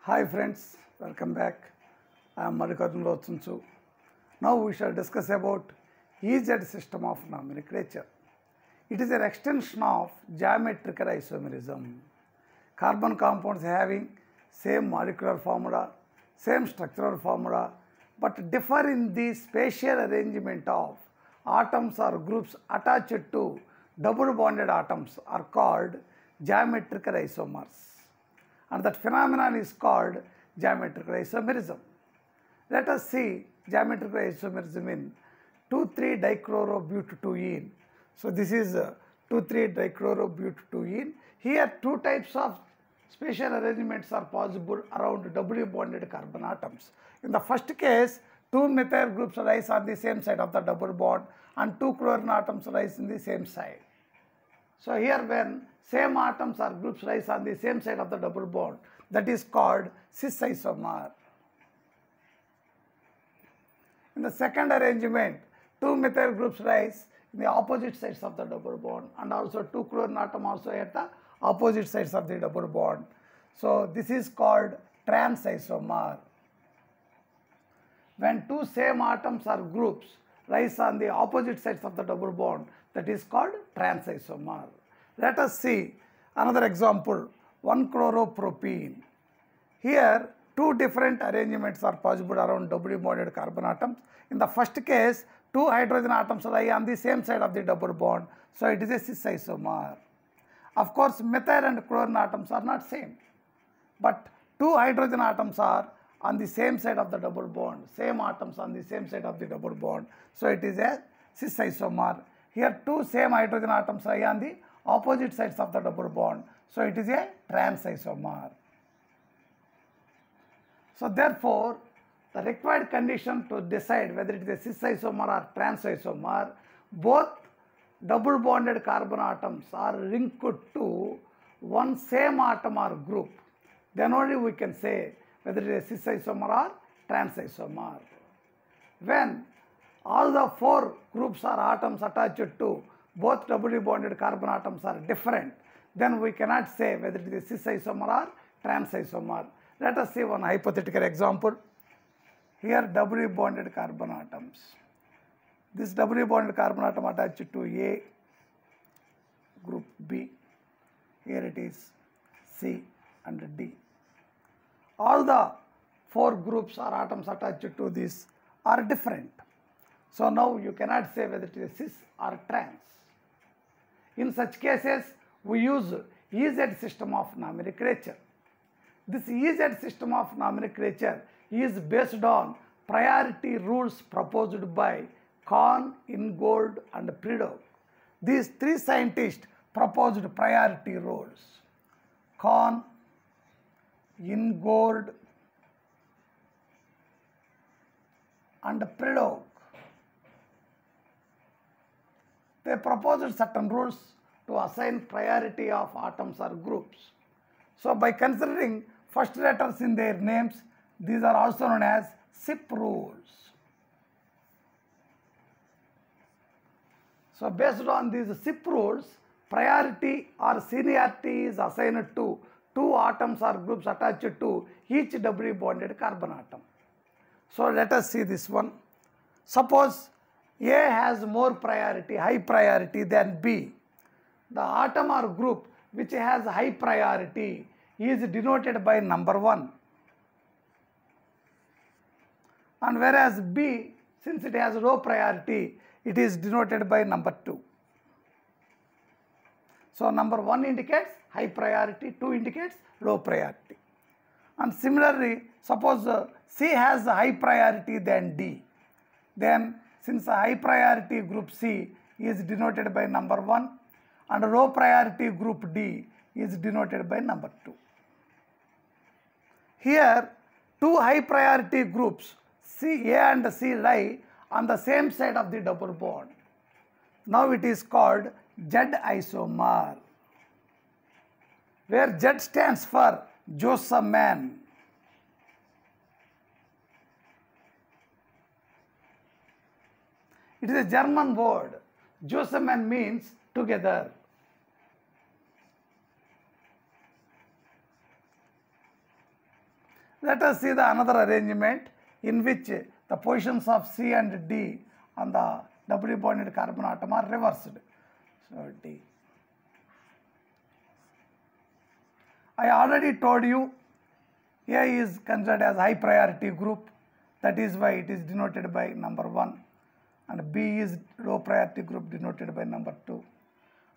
Hi friends, welcome back. I am Madhukar Lotsunsu. Now we shall discuss about EZ system of nomenclature. It is an extension of geometrical isomerism. Carbon compounds having same molecular formula, same structural formula, but differ in the spatial arrangement of atoms or groups attached to double bonded atoms are called geometrical isomers. And that phenomenon is called geometrical isomerism. Let us see geometrical isomerism in 2,3-dichlorobutadiene. So this is 2,3-dichlorobutadiene. Here two types of spatial arrangements are possible around doubly bonded carbon atoms. In the first case, two methyl groups rise on the same side of the double bond and two chlorine atoms rise in the same side. So here when same atoms or groups rise on the same side of the double bond, that is called cis isomer. In the second arrangement, two methyl groups rise in the opposite sides of the double bond and also two chlorine atoms also at the opposite sides of the double bond. So this is called trans isomer. When two same atoms or groups rise on the opposite sides of the double bond, that is called trans isomer. Let us see another example, 1-chloropropene. Here, two different arrangements are possible around doubly bonded carbon atoms. In the first case, two hydrogen atoms lie on the same side of the double bond, so it is a cis isomer. Of course, methyl and chlorine atoms are not same, but two hydrogen atoms are on the same side of the double bond, same atoms on the same side of the double bond, so it is a cis isomer. Here, two same hydrogen atoms lie on the opposite sides of the double bond, so it is a trans isomer. So therefore, the required condition to decide whether it is a cis isomer or trans isomer, both double bonded carbon atoms are linked to one same atom or group. Then only we can say whether it is a cis isomer or trans isomer. When all the four groups or atoms attached to both doubly bonded carbon atoms are different, then we cannot say whether it is a cis isomer or trans isomer. Let us see one hypothetical example. Here doubly bonded carbon atoms. This doubly bonded carbon atom attached to A, group B. Here it is C and D. All the four groups or atoms attached to this are different. So now you cannot say whether it is cis or trans. In such cases, we use EZ system of nomenclature. This EZ system of nomenclature is based on priority rules proposed by Kahn, Ingold and Prideaux. These three scientists proposed priority rules. Kahn, Ingold and Prideaux. They proposed certain rules to assign priority of atoms or groups. So by considering first letters in their names, these are also known as SIP rules. So based on these SIP rules, priority or seniority is assigned to two atoms or groups attached to each doubly bonded carbon atom. So let us see this one. Suppose A has more priority, high priority than B. The atom or group which has high priority is denoted by number 1. And whereas B, since it has low priority, it is denoted by number 2. So number 1 indicates high priority, 2 indicates low priority. And similarly, suppose C has high priority than D. Then since high priority group C is denoted by number 1 and low priority group D is denoted by number 2. Here, two high priority groups C, A and C lie on the same side of the double bond. Now it is called Z isomer, where Z stands for Josephson. It is a German word. Josephson means together. Let us see the another arrangement in which the positions of C and D on the doubly bonded carbon atom are reversed. So D. I already told you A is considered as high priority group, that is why it is denoted by number 1, and B is low priority group denoted by number 2,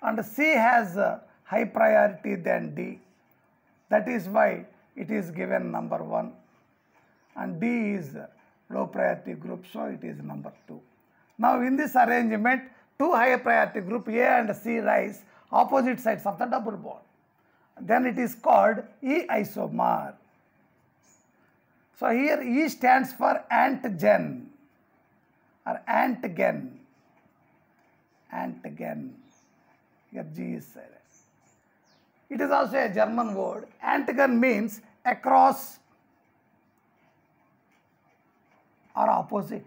and C has high priority than D, that is why it is given number 1, and D is low priority group, so it is number 2. Now in this arrangement, two high priority group A and C rise opposite sides of the double bond. Then it is called E isomer. So here E stands for antigen or antigen. Antigen. Here G is silent. It is also a German word. Antigen means across or opposite.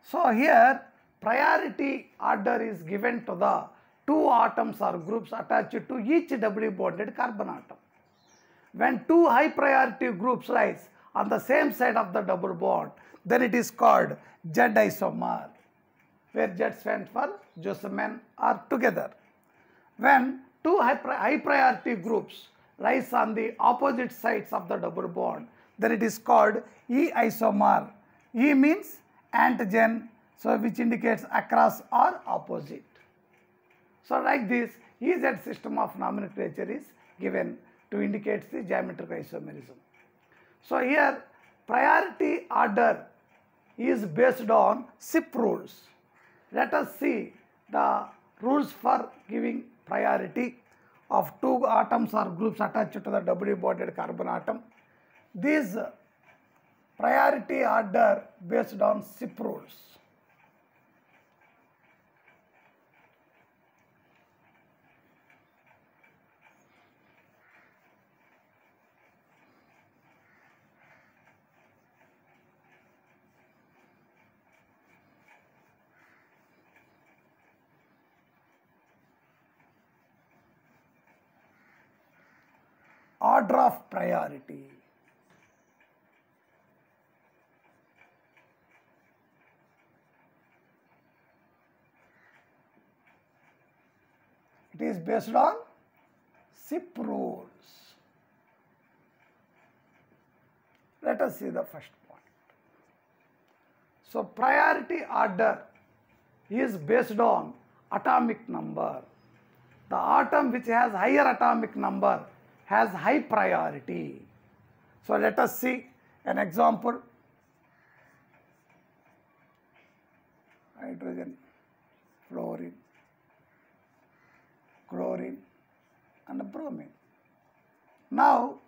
So here priority order is given to the two atoms or groups attached to each doubly bonded carbon atom. When two high priority groups rise on the same side of the double bond, then it is called Z isomer, where Z stands for Josephson or together. When two high priority groups rise on the opposite sides of the double bond, then it is called E isomer. E means antigen, so which indicates across or opposite. So like this, EZ system of nomenclature is given to indicate the geometric isomerism. So here priority order is based on SIP rules. Let us see the rules for giving priority of two atoms or groups attached to the doubly bonded carbon atom. These priority order based on SIP rules. Order of priority. It is based on SIP rules. Let us see the first point. So priority order is based on atomic number. The atom which has higher atomic number has high priority. So let us see an example. Hydrogen, fluorine, chlorine and bromine. Now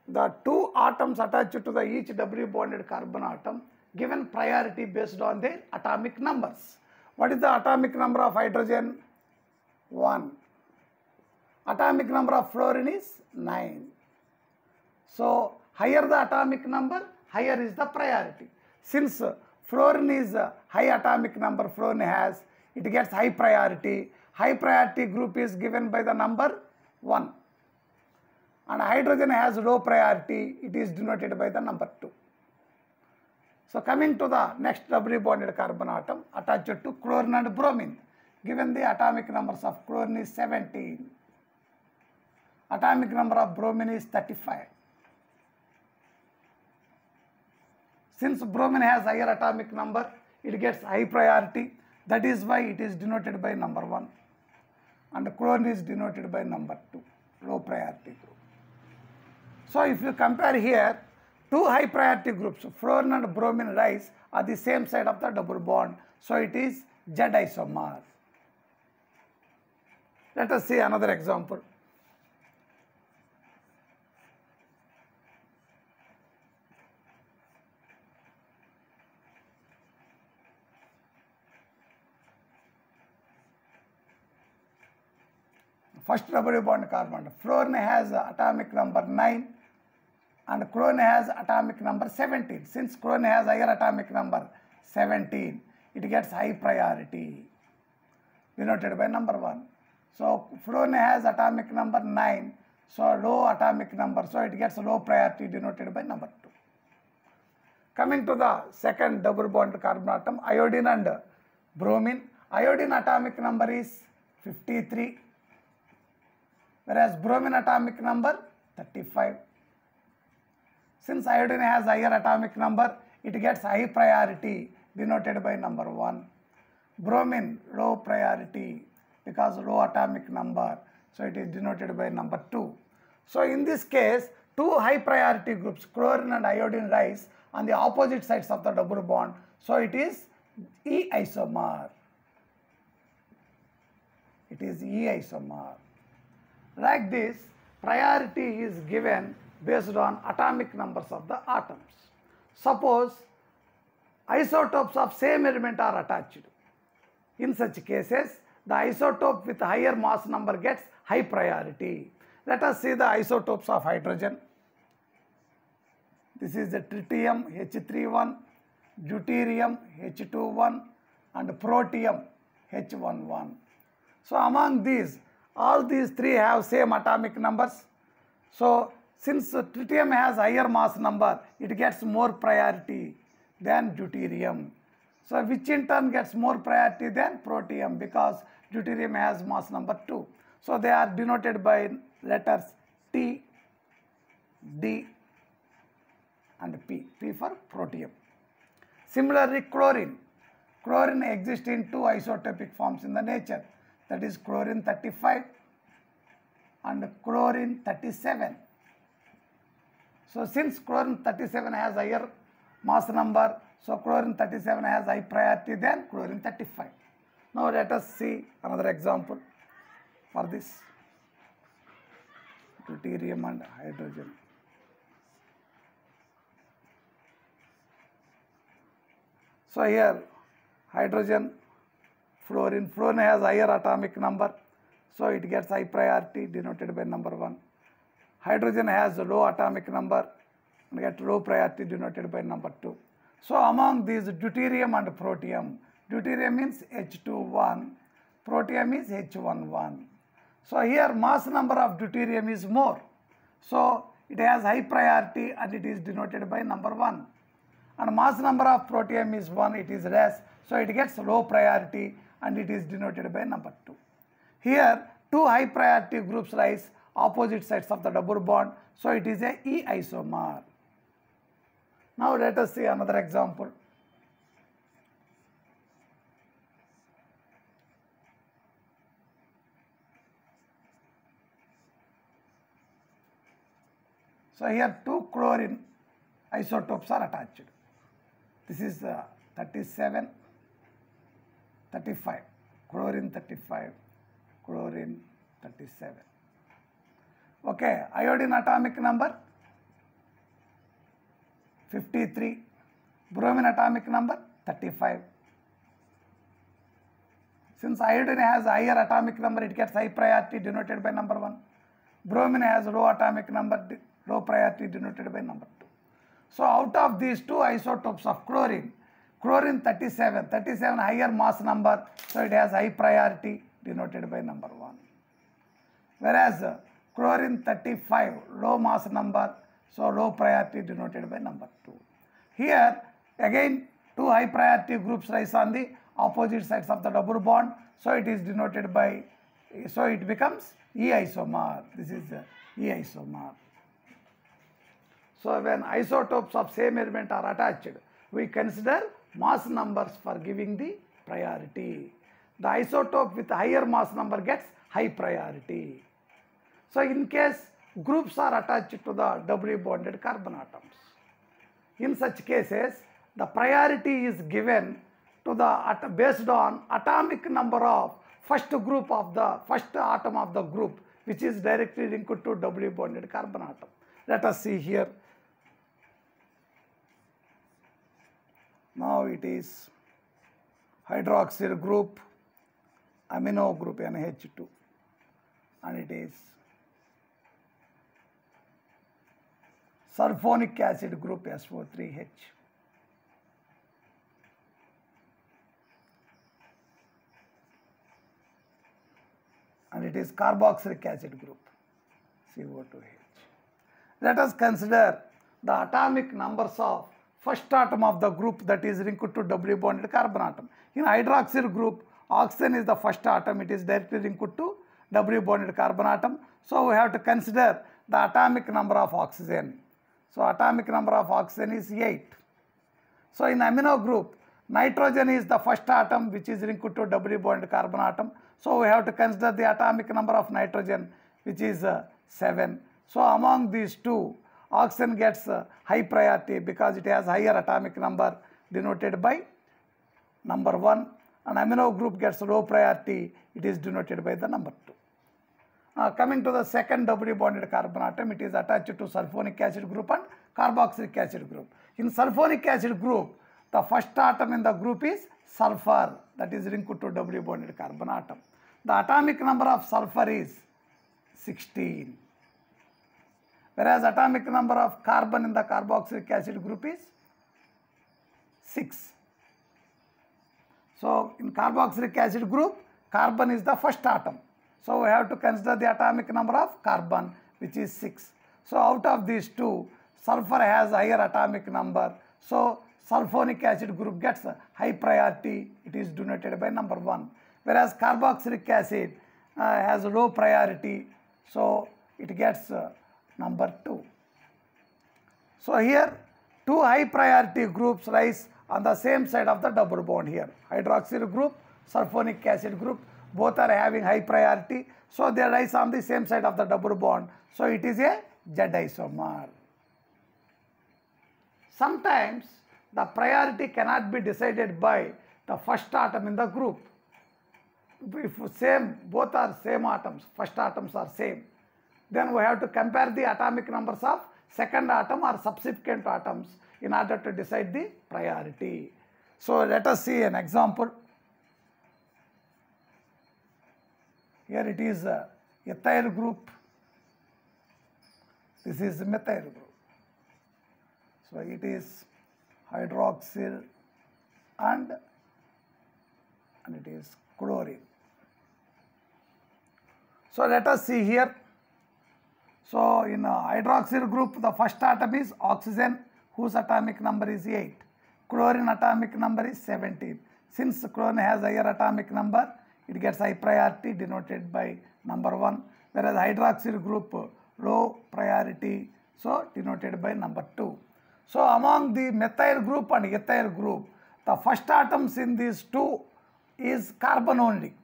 the two atoms attached to the each doubly bonded carbon atom given priority based on their atomic numbers. What is the atomic number of hydrogen? 1. Atomic number of fluorine is 9. So higher the atomic number, higher is the priority. Since fluorine is a high atomic number fluorine has, it gets high priority. High priority group is given by the number 1. And hydrogen has low priority, it is denoted by the number 2. So coming to the next doubly bonded carbon atom attached to chlorine and bromine, given the atomic numbers of chlorine is 17. Atomic number of bromine is 35. Since bromine has higher atomic number, it gets high priority. That is why it is denoted by number 1. And chlorine is denoted by number 2, low priority group. So if you compare here, two high priority groups, fluorine and bromine rise at the same side of the double bond. So it is Z isomer. Let us see another example. First doubly bond carbon, fluorine has atomic number 9 and chlorine has atomic number 17. Since chlorine has higher atomic number 17, it gets high priority, denoted by number 1. So fluorine has atomic number 9, so low atomic number, so it gets low priority denoted by number 2. Coming to the second double bond carbon atom, iodine and bromine. Iodine atomic number is 53, whereas bromine atomic number 35. Since iodine has higher atomic number, it gets high priority denoted by number 1. Bromine low priority because low atomic number, so it is denoted by number 2. So in this case, two high priority groups, chlorine and iodine, rise on the opposite sides of the double bond, so it is E isomer. It is E isomer. Like this, priority is given based on atomic numbers of the atoms. Suppose isotopes of same element are attached. In such cases, the isotope with higher mass number gets high priority. Let us see the isotopes of hydrogen. This is the tritium H31, deuterium H21 and protium H11. So among these, all these three have same atomic numbers. So since tritium has higher mass number, it gets more priority than deuterium. So which in turn gets more priority than protium because deuterium has mass number 2. So they are denoted by letters T, D and P. P for protium. Similarly, chlorine. Chlorine exists in two isotopic forms in the nature, that is chlorine 35 and chlorine 37. So since chlorine 37 has higher mass number, so chlorine 37 has high priority than chlorine 35. Now let us see another example for this. Deuterium and hydrogen. So here hydrogen, fluorine. Fluorine has higher atomic number, so it gets high priority denoted by number 1. Hydrogen has low atomic number and get low priority denoted by number 2. So among these, deuterium and protium. Deuterium means H21, protium is H11. So here mass number of deuterium is more, so it has high priority and it is denoted by number 1. And mass number of protium is 1, it is less, so it gets low priority and it is denoted by number 2. Here two high priority groups rise opposite sides of the double bond, so it is a E isomer. Now let us see another example. So here two chlorine isotopes are attached. This is 37, 35, chlorine 35, chlorine 37. Okay, iodine atomic number 53, bromine atomic number 35. Since iodine has higher atomic number, it gets high priority denoted by number 1. Bromine has low atomic number, low priority denoted by number 2. So out of these two isotopes of chlorine, chlorine 37 higher mass number, so it has high priority denoted by number 1. Whereas chlorine 35 low mass number, so low priority denoted by number 2. Here again two high priority groups rise on the opposite sides of the double bond, so it is denoted by, so it becomes E isomer. This is E isomer. So when isotopes of same element are attached, we consider mass numbers for giving the priority. The isotope with higher mass number gets high priority. So in case groups are attached to the doubly bonded carbon atoms, in such cases the priority is given to the based on atomic number of first group of the first atom of the group, which is directly linked to doubly bonded carbon atom. Let us see here. Now it is hydroxyl group, amino group NH2, and it is sulfonic acid group SO3H. and it is carboxylic acid group, CO2H. Let us consider the atomic numbers of first atom of the group that is linked to double bonded carbon atom. In hydroxyl group, oxygen is the first atom, it is directly linked to double bonded carbon atom. So we have to consider the atomic number of oxygen. So atomic number of oxygen is 8. So in amino group, nitrogen is the first atom which is linked to double bonded carbon atom. So we have to consider the atomic number of nitrogen, which is 7. So among these two, oxygen gets high priority because it has higher atomic number denoted by number 1, and amino group gets low priority, it is denoted by the number 2. Coming to the second doubly bonded carbon atom, it is attached to sulfonic acid group and carboxylic acid group. In sulfonic acid group, the first atom in the group is sulfur, that is linked to doubly bonded carbon atom. The atomic number of sulfur is 16. Whereas atomic number of carbon in the carboxylic acid group is 6. So in carboxylic acid group, carbon is the first atom. So we have to consider the atomic number of carbon, which is 6. So out of these two, sulfur has higher atomic number. So sulfonic acid group gets high priority, it is denoted by number 1. Whereas carboxylic acid has low priority, so it gets number 2. So here two high priority groups rise on the same side of the double bond here. Hydroxyl group, sulfonic acid group, both are having high priority. So they rise on the same side of the double bond. So it is a Z isomer. Sometimes the priority cannot be decided by the first atom in the group. If both are same atoms, first atoms are same, then we have to compare the atomic numbers of second atom or subsequent atoms in order to decide the priority. So let us see an example. Here it is ethyl group. This is methyl group. So it is hydroxyl and it is chlorine. So let us see here. So in hydroxyl group, the first atom is oxygen, whose atomic number is 8. Chlorine atomic number is 17. Since chlorine has higher atomic number, it gets high priority denoted by number 1. Whereas hydroxyl group low priority, so denoted by number 2. So among the methyl group and ethyl group, the first atoms in these two is carbon only.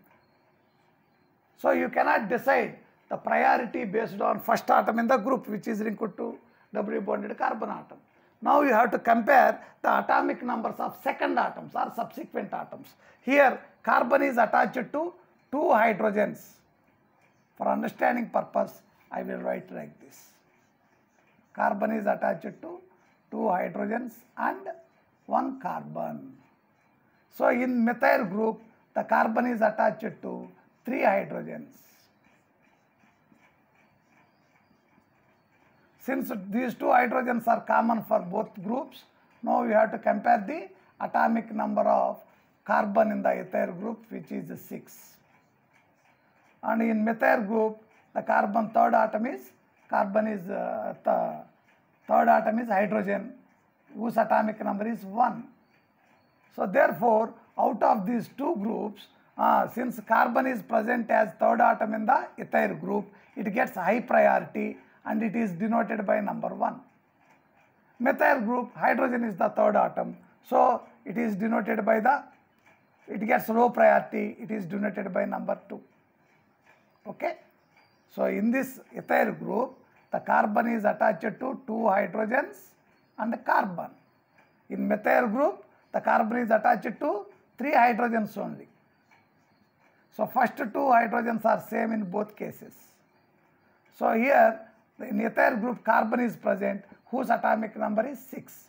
So you cannot decide the priority based on first atom in the group, which is linked to double bonded carbon atom. Now you have to compare the atomic numbers of second atoms or subsequent atoms. Here carbon is attached to 2 hydrogens. For understanding purpose, I will write like this. Carbon is attached to 2 hydrogens and 1 carbon. So in methyl group, the carbon is attached to 3 hydrogens. Since these 2 hydrogens are common for both groups, now we have to compare the atomic number of carbon in the ethyl group, which is 6. And in methyl group, the carbon third atom is hydrogen, whose atomic number is 1. So therefore, out of these two groups, since carbon is present as third atom in the ethyl group, it gets high priority and it is denoted by number 1. Methyl group, hydrogen is the third atom, so it is denoted by it gets low priority, it is denoted by number 2. Okay. So in this ethyl group, the carbon is attached to 2 hydrogens and carbon. In methyl group, the carbon is attached to 3 hydrogens only. So first 2 hydrogens are same in both cases. So here in ethyl group, carbon is present, whose atomic number is 6.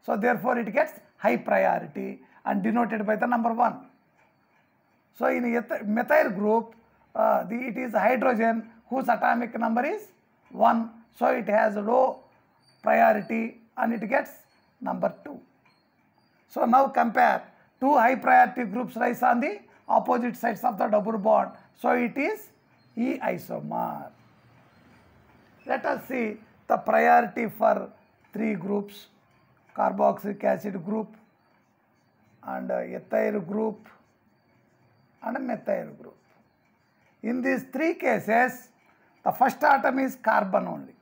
So therefore it gets high priority and denoted by the number 1. So in methyl group, it is hydrogen whose atomic number is 1. So it has low priority and it gets number 2. So now compare 2 high priority groups rise on the opposite sides of the double bond. So it is E isomer. Let us see the priority for three groups: carboxylic acid group and ethyl group and methyl group. In these three cases, the first atom is carbon only.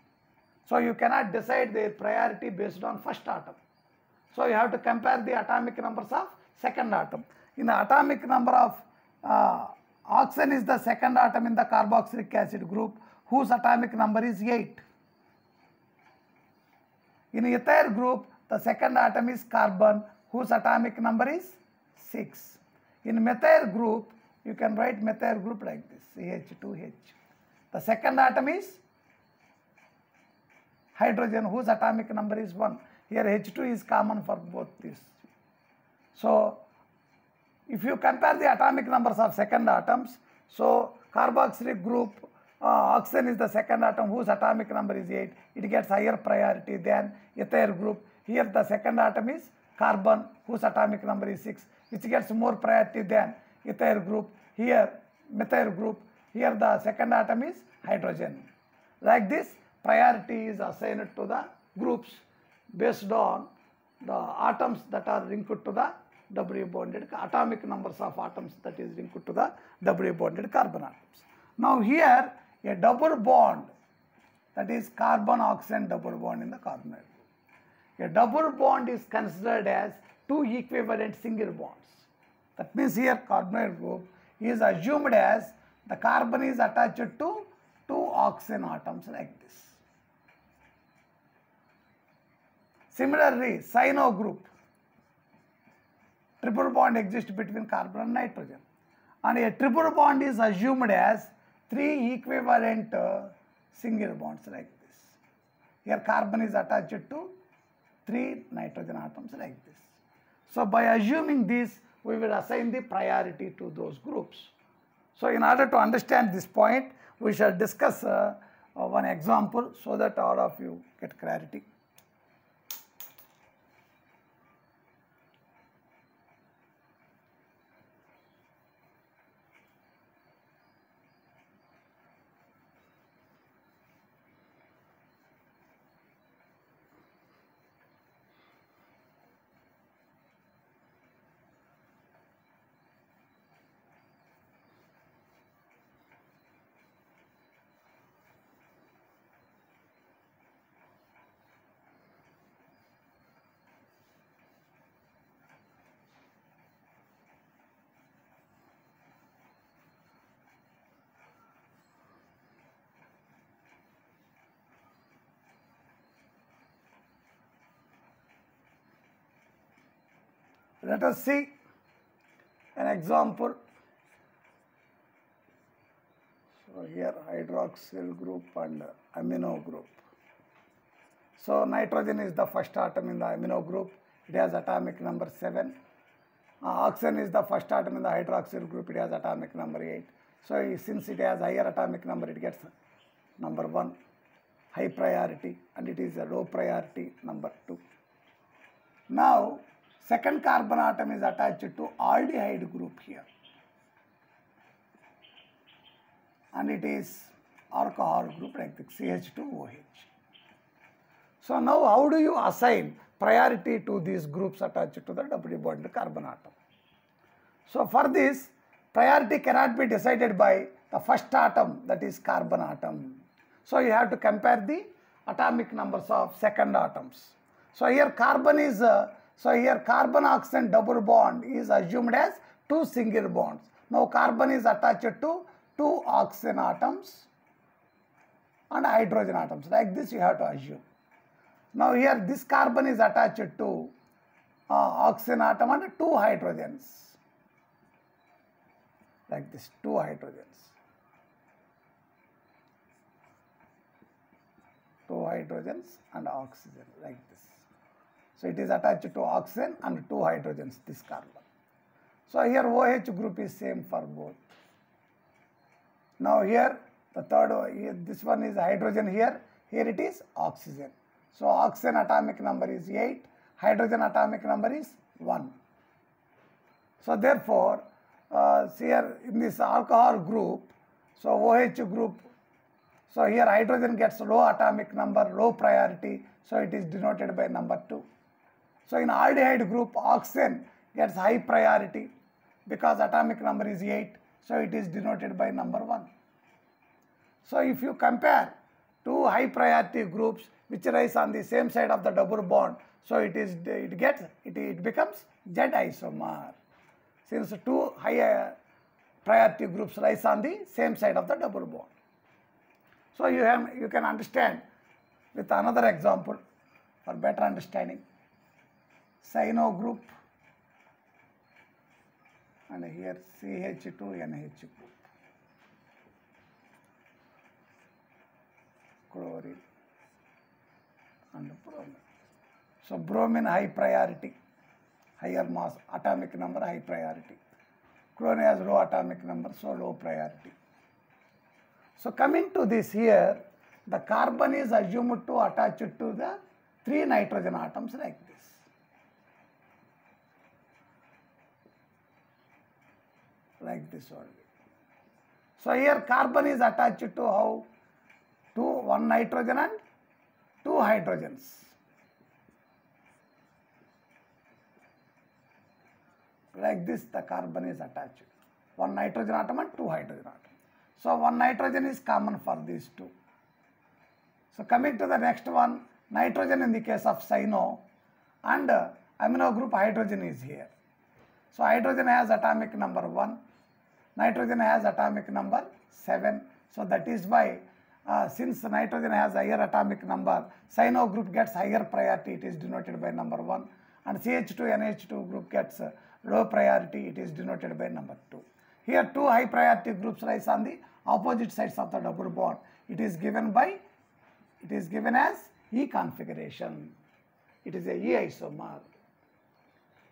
So you cannot decide their priority based on first atom. So you have to compare the atomic numbers of second atom. In the atomic number of oxygen is the second atom in the carboxylic acid group, whose atomic number is 8. In ethyl group, the second atom is carbon, whose atomic number is 6. In methyl group, you can write methyl group like this, CH2H. The second atom is hydrogen, whose atomic number is 1. Here H2 is common for both these. So if you compare the atomic numbers of second atoms, so carboxylic group, oxygen is the second atom whose atomic number is 8. It gets higher priority than ethyl group. Here the second atom is carbon, whose atomic number is 6, which gets more priority than ethyl group. Here methyl group, here the second atom is hydrogen. Like this, priority is assigned to the groups based on the atoms that are linked to the W bonded, atomic numbers of atoms that is linked to the W bonded carbon atoms. Now here a double bond, that is carbon oxygen double bond in the carbonyl group. A double bond is considered as two equivalent single bonds. That means here carbonyl group is assumed as the carbon is attached to two oxygen atoms like this. Similarly, cyano group, triple bond exists between carbon and nitrogen, and a triple bond is assumed as three equivalent single bonds like this. Here carbon is attached to three nitrogen atoms like this. So by assuming this, we will assign the priority to those groups. So in order to understand this point, we shall discuss one example so that all of you get clarity. Let us see an example. So here hydroxyl group and amino group. So nitrogen is the first atom in the amino group. It has atomic number 7. Oxygen is the first atom in the hydroxyl group. It has atomic number 8. So since it has higher atomic number, it gets number 1, high priority, and it is a low priority, number 2. Now second carbon atom is attached to aldehyde group here, and it is alcohol group like the CH2OH. So now how do you assign priority to these groups attached to the double bonded carbon atom? So for this, priority cannot be decided by the first atom, that is carbon atom. So you have to compare the atomic numbers of second atoms. So here carbon is carbon oxygen double bond is assumed as two single bonds. Now carbon is attached to two oxygen atoms and hydrogen atoms. Like this you have to assume. Now here this carbon is attached to oxygen atom and two hydrogens. Like this, two hydrogens. Two hydrogens and oxygen like this. So it is attached to oxygen and two hydrogens, this carbon. So here OH group is same for both. Now here the third, this one is hydrogen here it is oxygen. So oxygen atomic number is 8, hydrogen atomic number is 1. So therefore, here in this alcohol group, So OH group. So here hydrogen gets low atomic number, low priority. So it is denoted by number 2. So in aldehyde group, oxygen gets high priority because atomic number is 8. So it is denoted by number 1. So if you compare two high priority groups which rise on the same side of the double bond, so it becomes Z isomer. Since two high priority groups rise on the same side of the double bond. So you can understand with another example for better understanding. Cyano group and here CH2NH group. Chlorine and bromine. So bromine high priority, higher mass, atomic number high priority. Chlorine has low atomic number, so low priority. So coming to this here, the carbon is assumed to attach it to the 3 nitrogen atoms like this. Like this only. So here carbon is attached to how? To 1 nitrogen and 2 hydrogens. Like this the carbon is attached. 1 nitrogen atom and 2 hydrogen atom. So 1 nitrogen is common for these two. So coming to the next one, nitrogen in the case of cyano and amino group hydrogen is here. So hydrogen has atomic number 1, nitrogen has atomic number 7. So that is why since nitrogen has higher atomic number, cyano group gets higher priority, it is denoted by number 1, and CH2NH2 group gets low priority, it is denoted by number 2. Here two high priority groups rise on the opposite sides of the double bond. It is given as E configuration. It is a E isomer.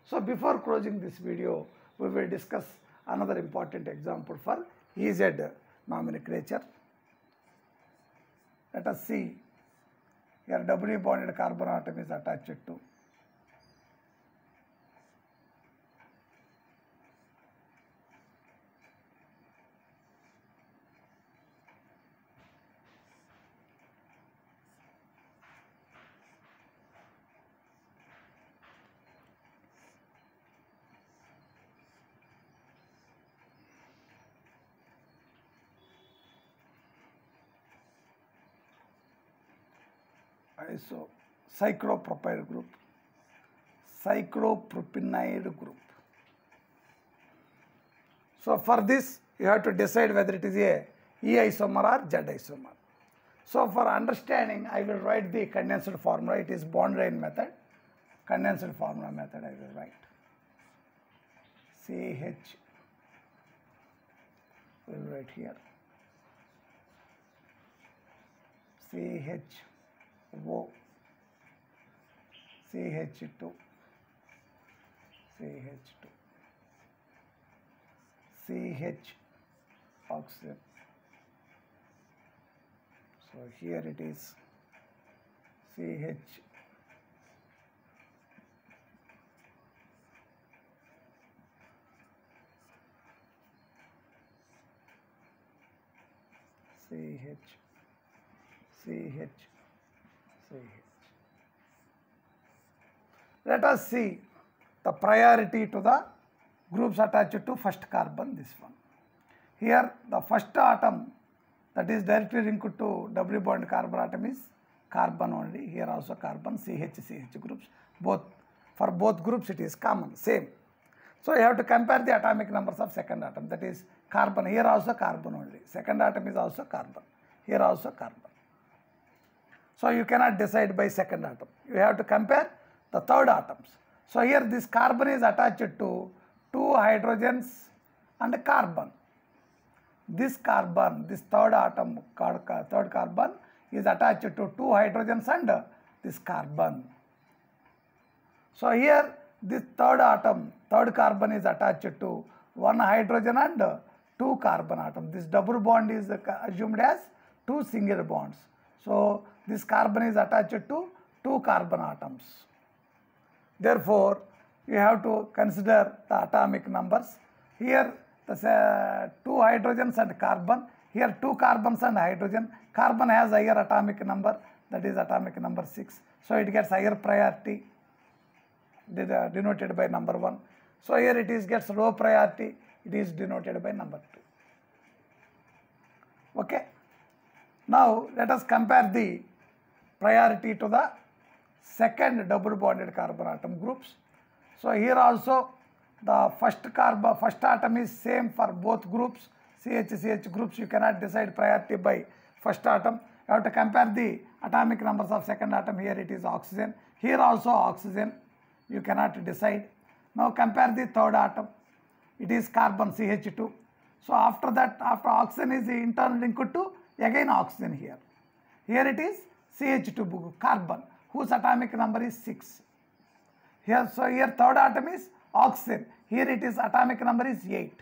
So before closing this video, we will discuss another important example for EZ nomenclature. Let us see. Here doubly bonded carbon atom is attached to. So cyclopropyl group, cyclopropionide group. So for this you have to decide whether it is a E isomer or Z isomer. So for understanding, I will write the condensed formula. It is Bond-Rein method. Condensed formula method I will write. CH, we will write here. CHO, CH2, CH2, CH oxygen. So here it is CH, CH. Let us see the priority to the groups attached to first carbon, this one. Here the first atom that is directly linked to double bond carbon atom is carbon only. Here also carbon, CH groups. For both groups it is common, same. So you have to compare the atomic numbers of second atom, that is carbon. Here also carbon only. Second atom is also carbon. Here also carbon. So you cannot decide by second atom. You have to compare the third atoms. So here this carbon is attached to 2 hydrogens and carbon. This carbon, this third atom, third carbon is attached to 2 hydrogens and this carbon. So here this third atom, third carbon is attached to 1 hydrogen and 2 carbon atom. This double bond is assumed as 2 single bonds. So this carbon is attached to 2 carbon atoms. Therefore, you have to consider the atomic numbers. Here the 2 hydrogens and carbon. Here 2 carbons and hydrogen. Carbon has higher atomic number, that is atomic number 6. So it gets higher priority, denoted by number 1. So here it is gets low priority, it is denoted by number 2. Okay. Now let us compare the priority to the second double bonded carbon atom groups. So here also the first atom is same for both groups, CH groups. You cannot decide priority by first atom. You have to compare the atomic numbers of second atom. Here it is oxygen, here also oxygen. You cannot decide. Now compare the third atom. It is carbon, CH2. So after that, after oxygen is in turn linked to again oxygen here. Here it is CH2 carbon, whose atomic number is 6. Here, so here third atom is oxygen. Here it is atomic number is 8.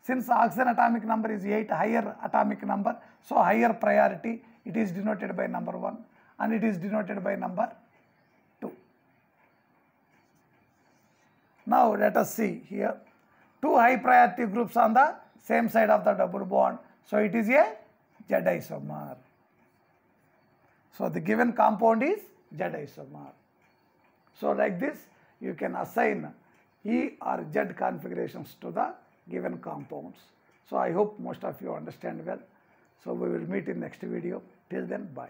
Since oxygen atomic number is 8, higher atomic number, so higher priority, it is denoted by number 1 and it is denoted by number 2. Now let us see here. 2 high priority groups on the same side of the double bond. So it is a Z isomer. So the given compound is Z isomer. So like this, you can assign E or Z configurations to the given compounds. So I hope most of you understand well. So we will meet in next video. Till then, bye.